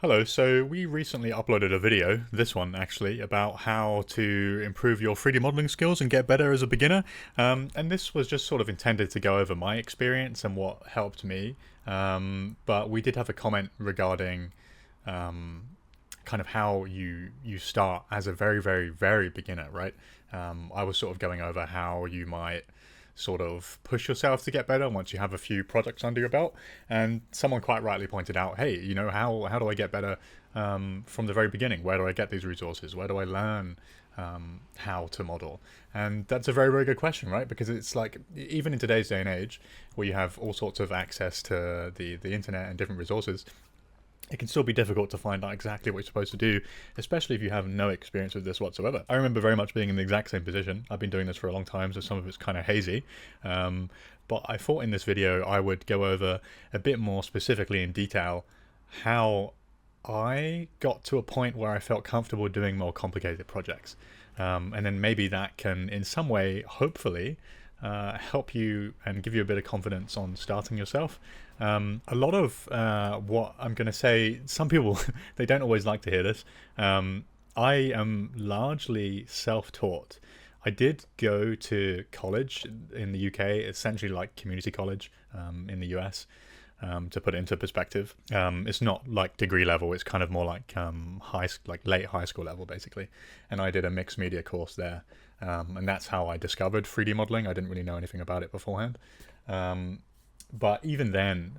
Hello, so we recently uploaded a video, this one actually, about how to improve your 3D modeling skills and get better as a beginner. And this was just sort of intended to go over my experience and what helped me. But we did have a comment regarding kind of how you start as a very, very, very beginner, right? I was sort of going over how you might sort of push yourself to get better once you have a few projects under your belt. And someone quite rightly pointed out, hey, how do I get better from the very beginning? Where do I get these resources? Where do I learn how to model? And that's a very, very good question, right? Because it's like, even in today's day and age, where you have all sorts of access to the internet and different resources, it can still be difficult to find out exactly what you're supposed to do, especially if you have no experience with this whatsoever. I remember very much being in the exact same position. I've been doing this for a long time, so some of it's kind of hazy. But I thought in this video I would go over a bit more specifically in detail how I got to a point where I felt comfortable doing more complicated projects. And then maybe that can, in some way, hopefully, help you and give you a bit of confidence on starting yourself. A lot of what I'm going to say, some people, they don't always like to hear this. I am largely self-taught. I did go to college in the UK, essentially like community college in the US. To put it into perspective, it's not like degree level. It's kind of more like late high school level, basically. And I did a mixed media course there, and that's how I discovered 3D modeling. I didn't really know anything about it beforehand. But even then,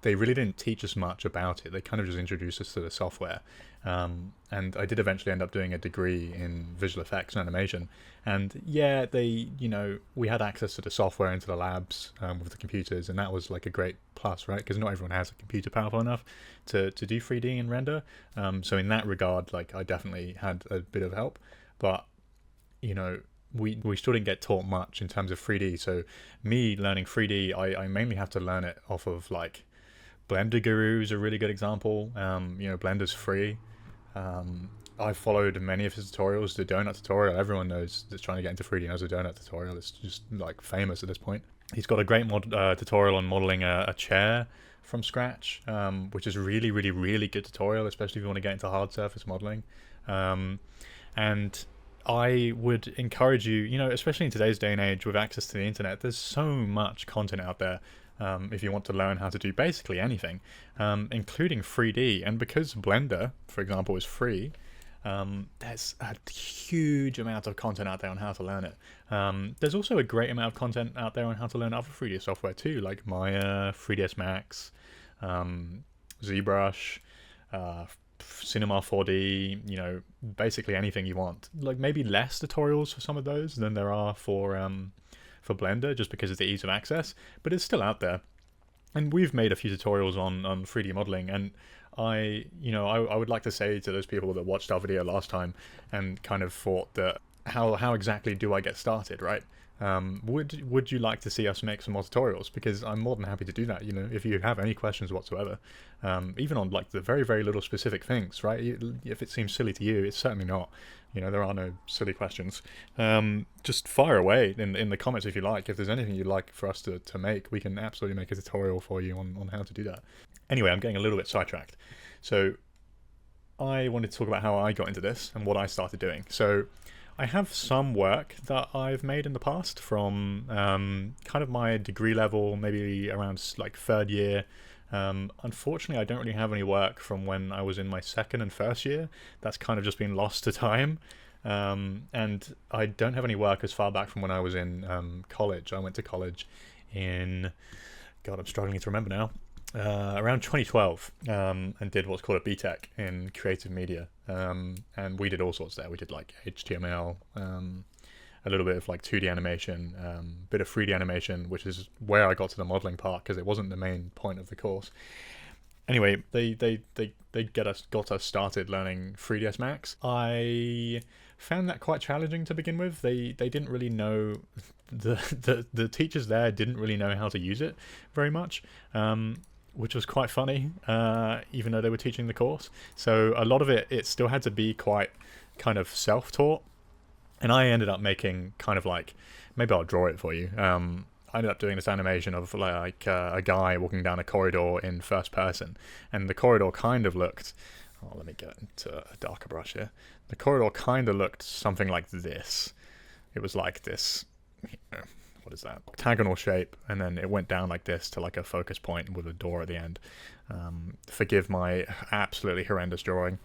they really didn't teach us much about it. They kind of just introduced us to the software. And I did eventually end up doing a degree in visual effects and animation. And yeah, we had access to the software into the labs with the computers, and that was like a great plus, right? Because not everyone has a computer powerful enough to do 3D and render. So in that regard, like, I definitely had a bit of help. But, we still didn't get taught much in terms of 3D. So me learning 3D, I mainly have to learn it off of like Blender Guru is a really good example. Blender's free. I followed many of his tutorials. The donut tutorial, everyone knows that's trying to get into 3D knows the donut tutorial. It's just like famous at this point. He's got a great tutorial on modeling a chair from scratch, which is really, really, really good tutorial, especially if you want to get into hard surface modeling. And I would encourage you, especially in today's day and age with access to the internet, there's so much content out there if you want to learn how to do basically anything, including 3D. And because Blender, for example, is free, there's a huge amount of content out there on how to learn it. There's also a great amount of content out there on how to learn other 3D software too, like Maya, 3ds Max, ZBrush, Cinema 4D, basically anything you want. Like maybe less tutorials for some of those than there are for Blender, just because of the ease of access, but it's still out there. And we've made a few tutorials on 3D modeling, and I would like to say to those people that watched our video last time and kind of thought that how exactly do I get started, right? Would you like to see us make some more tutorials? Because I'm more than happy to do that. If you have any questions whatsoever, even on like the very, very little specific things, right? If it seems silly to you, it's certainly not. There are no silly questions. Just fire away in the comments if you like. If there's anything you'd like for us to make, we can absolutely make a tutorial for you on how to do that. Anyway, I'm getting a little bit sidetracked. So I wanted to talk about how I got into this and what I started doing. So I have some work that I've made in the past from kind of my degree level, maybe around like third year. Unfortunately, I don't really have any work from when I was in my second and first year. That's kind of just been lost to time. And I don't have any work as far back from when I was in college. I went to college in, God, I'm struggling to remember now. Around 2012, and did what's called a BTEC in creative media. And we did all sorts there. We did like HTML, a little bit of like 2D animation, bit of 3D animation, which is where I got to the modeling part because it wasn't the main point of the course. Anyway, they got us started learning 3ds Max. I found that quite challenging to begin with. They didn't really know, the teachers there didn't really know how to use it very much. Which was quite funny, even though they were teaching the course. So a lot of it still had to be quite kind of self-taught. And I ended up making kind of like, maybe I'll draw it for you. I ended up doing this animation of like a guy walking down a corridor in first person, and the corridor kind of looked, oh, let me get into a darker brush here. The corridor kind of looked something like this. It was like this, what is that, octagonal shape, and then it went down like this to like a focus point with a door at the end. Forgive my absolutely horrendous drawing.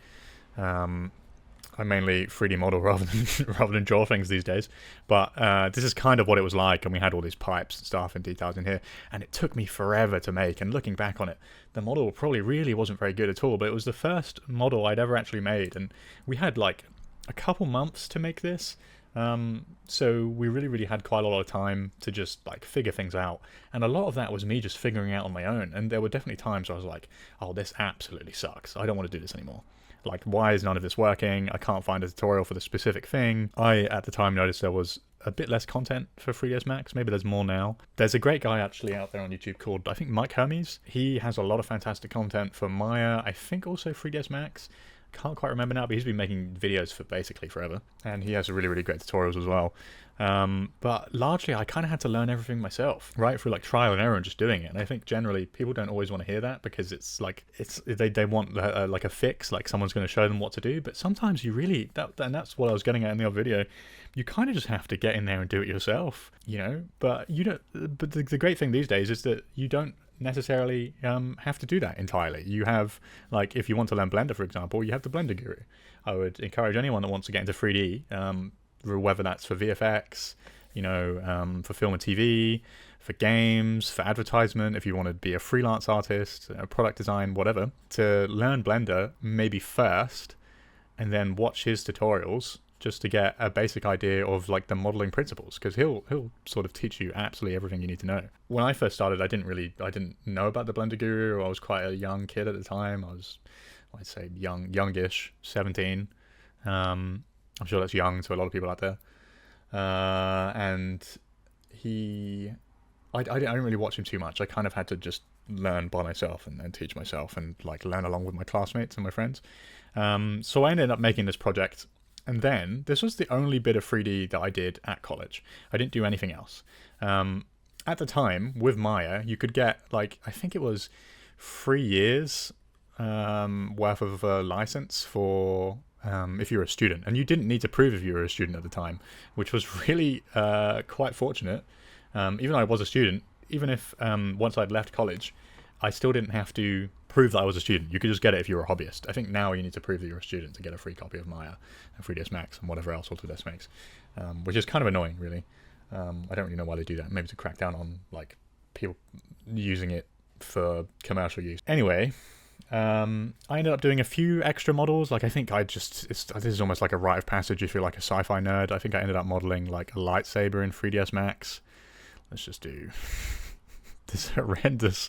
I mainly 3D model rather than draw things these days, but this is kind of what it was like, and we had all these pipes and stuff and details in here, and it took me forever to make. And looking back on it, the model probably really wasn't very good at all, but it was the first model I'd ever actually made, and we had like a couple months to make this. So we really had quite a lot of time to just like figure things out, and a lot of that was me just figuring out on my own. And there were definitely times where I was like, oh, this absolutely sucks, I don't want to do this anymore. Like, why is none of this working? I can't find a tutorial for the specific thing. I, at the time, noticed there was a bit less content for 3ds Max. Maybe there's more now. There's a great guy actually out there on YouTube called, I think, Mike Hermes. He has a lot of fantastic content for Maya, I think also 3ds Max. Can't quite remember now, but he's been making videos for basically forever. And he has really great tutorials as well. But largely, I kind of had to learn everything myself, right, through like trial and error and just doing it. And I think generally people don't always want to hear that, because it's like they want like a fix, like someone's going to show them what to do. But sometimes you really, and that's what I was getting at in the other video, you kind of just have to get in there and do it yourself, you know. But you don't. But the great thing these days is that you don't necessarily have to do that entirely. You have, like, if you want to learn Blender, for example, you have the Blender Guru. I would encourage anyone that wants to get into 3D, whether that's for VFX, you know, for film and TV, for games, for advertisement, if you want to be a freelance artist, product design, whatever, to learn Blender maybe first, and then watch his tutorials just to get a basic idea of like the modeling principles, because he'll sort of teach you absolutely everything you need to know. When I first started, I didn't know about the Blender Guru. I was quite a young kid at the time. I'd say youngish, 17. I'm sure that's young to a lot of people out there. And I didn't really watch him too much. I kind of had to just learn by myself and teach myself and like learn along with my classmates and my friends. So I ended up making this project. And then this was the only bit of 3D that I did at college. I didn't do anything else. At the time, with Maya, you could get like, I think it was 3 years worth of a license for if you were a student. And you didn't need to prove if you were a student at the time, which was really quite fortunate. Even though I was a student, even if once I'd left college, I still didn't have to prove that I was a student. You could just get it if you were a hobbyist. I think now you need to prove that you're a student to get a free copy of Maya and 3ds Max and whatever else Autodesk makes, which is kind of annoying, really. I don't really know why they do that. Maybe to crack down on like people using it for commercial use. Anyway, I ended up doing a few extra models. Like, I think this is almost like a rite of passage if you're like a sci-fi nerd. I think I ended up modeling like a lightsaber in 3ds Max. Let's just do this horrendous,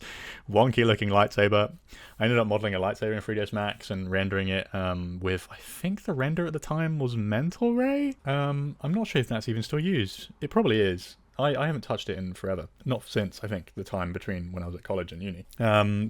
wonky looking lightsaber. I ended up modeling a lightsaber in 3ds Max and rendering it with, I think the render at the time was Mental Ray. I'm not sure if that's even still used. It probably is. I haven't touched it in forever. Not since, I think, the time between when I was at college and uni.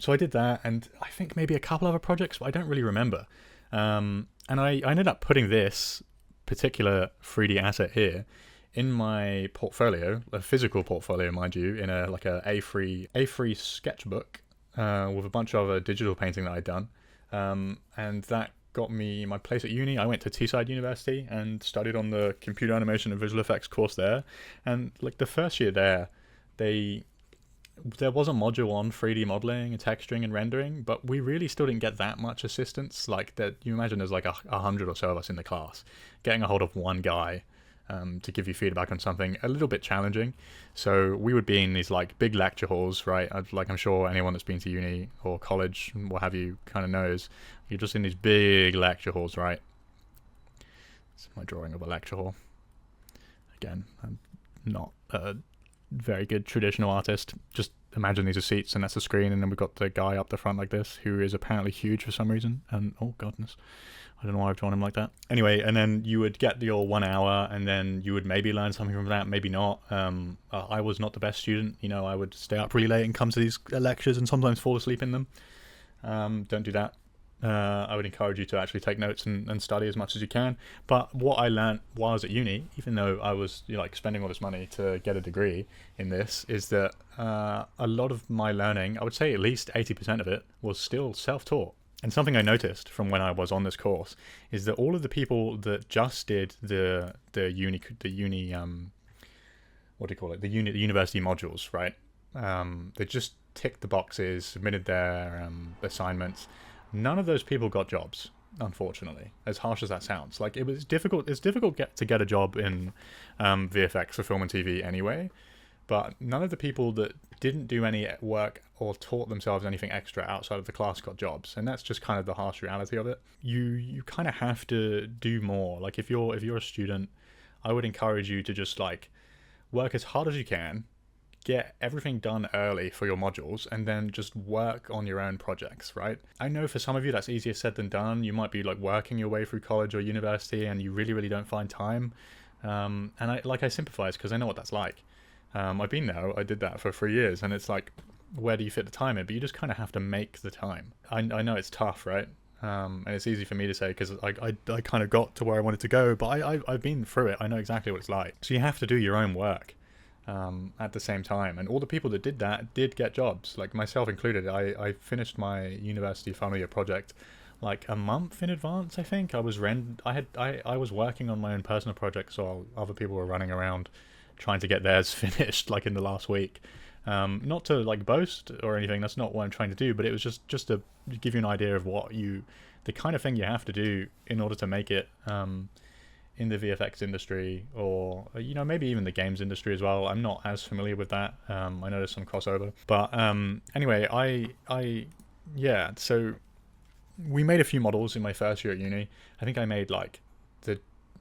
So I did that, and I think maybe a couple other projects, but I don't really remember. And I ended up putting this particular 3D asset here in my portfolio, a physical portfolio, mind you, in a A3 sketchbook with a bunch of other digital painting that I'd done. And that got me my place at uni. I went to Teesside University and studied on the computer animation and visual effects course there. And like the first year there was a module on 3D modeling and texturing and rendering, but we really still didn't get that much assistance. Like, that, you imagine there's like 100 or so of us in the class. Getting a hold of one guy to give you feedback on something a little bit challenging. So we would be in these like big lecture halls, right? Like, I'm sure anyone that's been to uni or college, what have you, kind of knows. You're just in these big lecture halls, right? This is my drawing of a lecture hall. Again, I'm not a very good traditional artist. Just imagine these are seats and that's the screen, and then we've got the guy up the front like this, who is apparently huge for some reason. And oh goodness, I don't know why I've drawn him like that. Anyway, and then you would get your 1 hour, and then you would maybe learn something from that, maybe not. I was not the best student. You know, I would stay up really late and come to these lectures and sometimes fall asleep in them. Don't do that. I would encourage you to actually take notes and study as much as you can. But what I learned while I was at uni, even though I was like spending all this money to get a degree in this, is that a lot of my learning, I would say at least 80% of it, was still self-taught. And something I noticed from when I was on this course is that all of the people that just did the uni what do you call it, the university modules, right? They just ticked the boxes, submitted their assignments. None of those people got jobs, unfortunately, as harsh as that sounds. Like, it's difficult to get a job in VFX for film and TV anyway, but none of the people that didn't do any work or taught themselves anything extra outside of the class got jobs, and that's just kind of the harsh reality of it. You kind of have to do more. Like, if you're a student, I would encourage you to just like work as hard as you can, get everything done early for your modules, and then just work on your own projects, right? I know for some of you that's easier said than done. You might be like working your way through college or university and you really don't find time. And I sympathize because I know what that's like. I've been there. I did that for 3 years, and it's like, where do you fit the time in? But you just kind of have to make the time. I know it's tough, right? And it's easy for me to say because I kind of got to where I wanted to go, but I've been through it. I know exactly what it's like. So you have to do your own work at the same time. And all the people that did that did get jobs, like myself included. I finished my university final year project like a month in advance, I think. I was working on my own personal projects while other people were running around trying to get theirs finished like in the last week. Not to like boast or anything, that's not what I'm trying to do, but it was just to give you an idea of the kind of thing you have to do in order to make it in the VFX industry, or maybe even the games industry as well. I'm not as familiar with that. I know there's some crossover, but anyway, so we made a few models in my first year at uni. I think I made like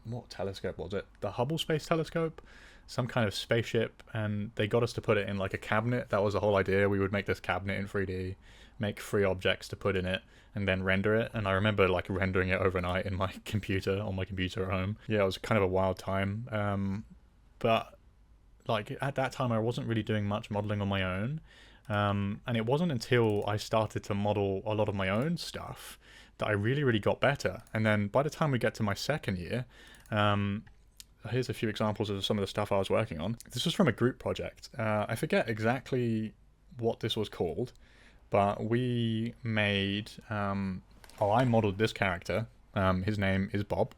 what telescope was it? The Hubble Space Telescope, some kind of spaceship, and they got us to put it in like a cabinet. That was the whole idea. We would make this cabinet in 3D, make 3 objects to put in it, and then render it. And I remember like rendering it overnight in my computer, on my computer at home. Yeah, it was kind of a wild time. But like at that time I wasn't really doing much modeling on my own. And it wasn't until I started to model a lot of my own stuff that I really got better. And then by the time we get to my second year, here's a few examples of some of the stuff I was working on. This was from a group project. I forget exactly what this was called, but we made, I modeled this character. His name is Bob,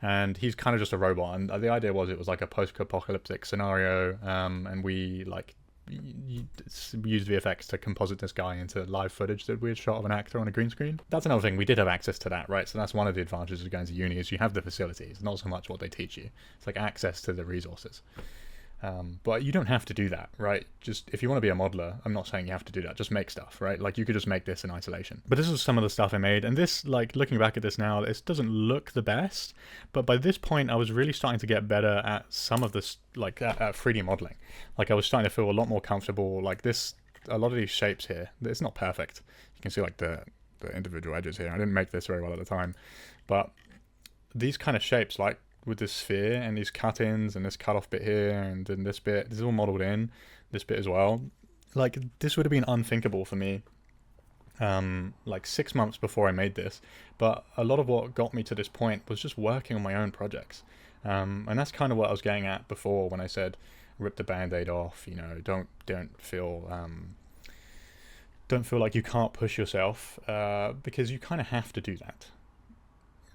and he's kind of just a robot. And the idea was it was like a post-apocalyptic scenario, and we like used VFX to composite this guy into live footage that we had shot of an actor on a green screen. That's another thing. We did have access to that, right? So that's one of the advantages of going to uni, is you have the facilities, not so much what they teach you. It's like access to the resources. But you don't have to do that, right? Just if you want to be a modeler, I'm not saying you have to do that. Just make stuff, right? Like you could just make this in isolation. But this is some of the stuff I made, and this, like looking back at this now, it doesn't look the best. But by this point, I was really starting to get better at some of this, like at 3D modeling. Like I was starting to feel a lot more comfortable. Like this, a lot of these shapes here, it's not perfect. You can see like the individual edges here. I didn't make this very well at the time, but these kind of shapes, like with this sphere and these cut-ins and this cut-off bit here and then this bit, this is all modeled in, this bit as well. Like this would have been unthinkable for me like 6 months before I made this, but a lot of what got me to this point was just working on my own projects, and that's kind of what I was getting at before when I said rip the band-aid off. Don't feel like you can't push yourself, because you kind of have to do that,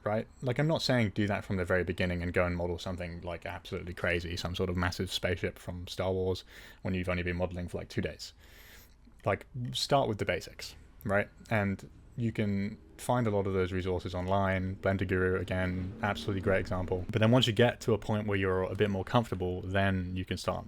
right? Like I'm not saying do that from the very beginning and go and model something like absolutely crazy, some sort of massive spaceship from Star Wars, when you've only been modeling for like 2 days. Like start with the basics, right? And you can find a lot of those resources online. Blender Guru, again, absolutely great example. But then once you get to a point where you're a bit more comfortable, then you can start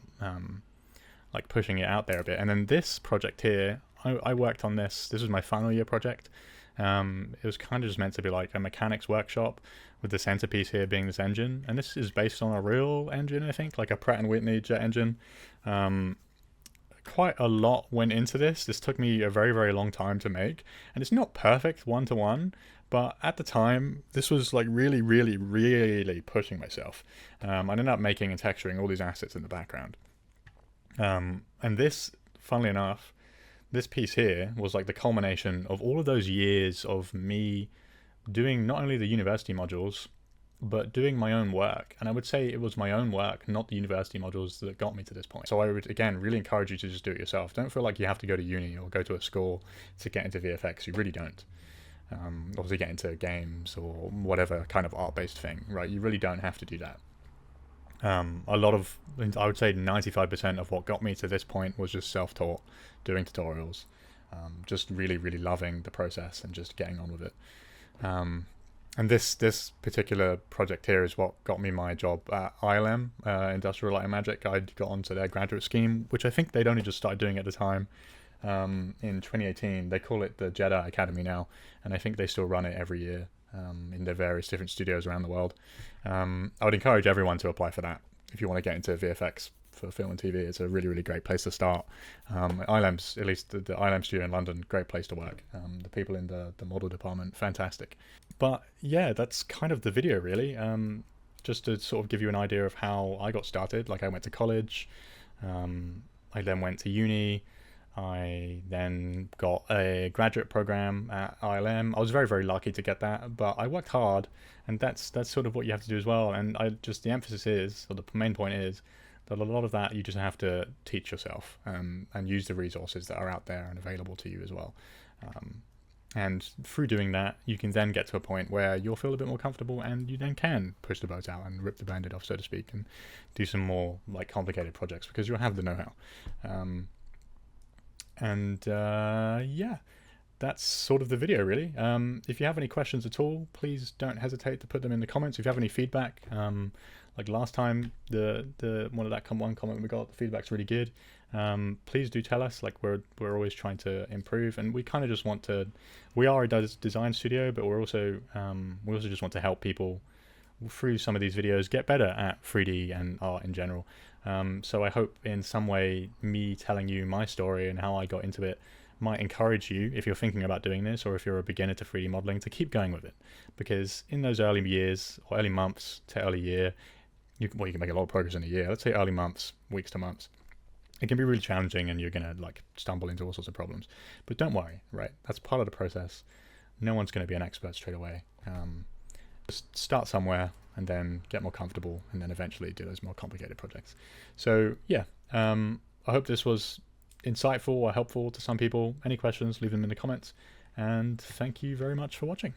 like pushing it out there a bit. And then this project here, I worked on this. This was my final year project. It was kind of just meant to be like a mechanics workshop, with the centerpiece here being this engine. And this is based on a real engine, I think, like a Pratt & Whitney jet engine. Quite a lot went into this. This took me a very long time to make, and it's not perfect one-to-one, but at the time this was like really pushing myself. I ended up making and texturing all these assets in the background, and this, funnily enough, this piece here was like the culmination of all of those years of me doing not only the university modules, but doing my own work. And I would say it was my own work, not the university modules, that got me to this point. So I would, again, really encourage you to just do it yourself. Don't feel like you have to go to uni or go to a school to get into VFX. You really don't. Obviously get into games or whatever kind of art-based thing, right? You really don't have to do that. A lot of, I would say 95% of what got me to this point was just self-taught, doing tutorials, just really, really loving the process and just getting on with it. And this particular project here is what got me my job at ILM, Industrial Light and Magic. I got onto their graduate scheme, which I think they'd only just started doing at the time. In 2018, they call it the Jedi Academy now, and I think they still run it every year in their various different studios around the world. I would encourage everyone to apply for that if you want to get into VFX for film and TV. It's a really, really great place to start. ILM's, at least the ILM studio in London, great place to work. The people in the model department, fantastic. But yeah, that's kind of the video really. Just to sort of give you an idea of how I got started. Like I went to college, I then went to uni, I then got a graduate program at ILM. I was very, very lucky to get that, but I worked hard, and that's sort of what you have to do as well. And the emphasis is, or the main point is, that a lot of that you just have to teach yourself, and use the resources that are out there and available to you as well. And through doing that, you can then get to a point where you'll feel a bit more comfortable, and you then can push the boat out and rip the band-aid off, so to speak, and do some more like complicated projects because you'll have the know-how. Yeah, that's sort of the video really. If you have any questions at all, please don't hesitate to put them in the comments. If you have any feedback, like last time, the one comment we got, the feedback's really good. Please do tell us. Like we're always trying to improve, and we kind of just want to. We are a design studio, but we also just want to help people through some of these videos get better at 3D and art in general. So I hope in some way me telling you my story and how I got into it might encourage you, if you're thinking about doing this, or if you're a beginner to 3D modeling, to keep going with it. Because in those early years, or early months to early year, you can make a lot of progress in a year. Let's say early months, weeks to months. It can be really challenging, and you're going to like stumble into all sorts of problems. But don't worry, right? That's part of the process. No one's going to be an expert straight away. Just start somewhere and then get more comfortable, and then eventually do those more complicated projects. So yeah, I hope this was insightful or helpful to some people. Any questions, leave them in the comments, and thank you very much for watching.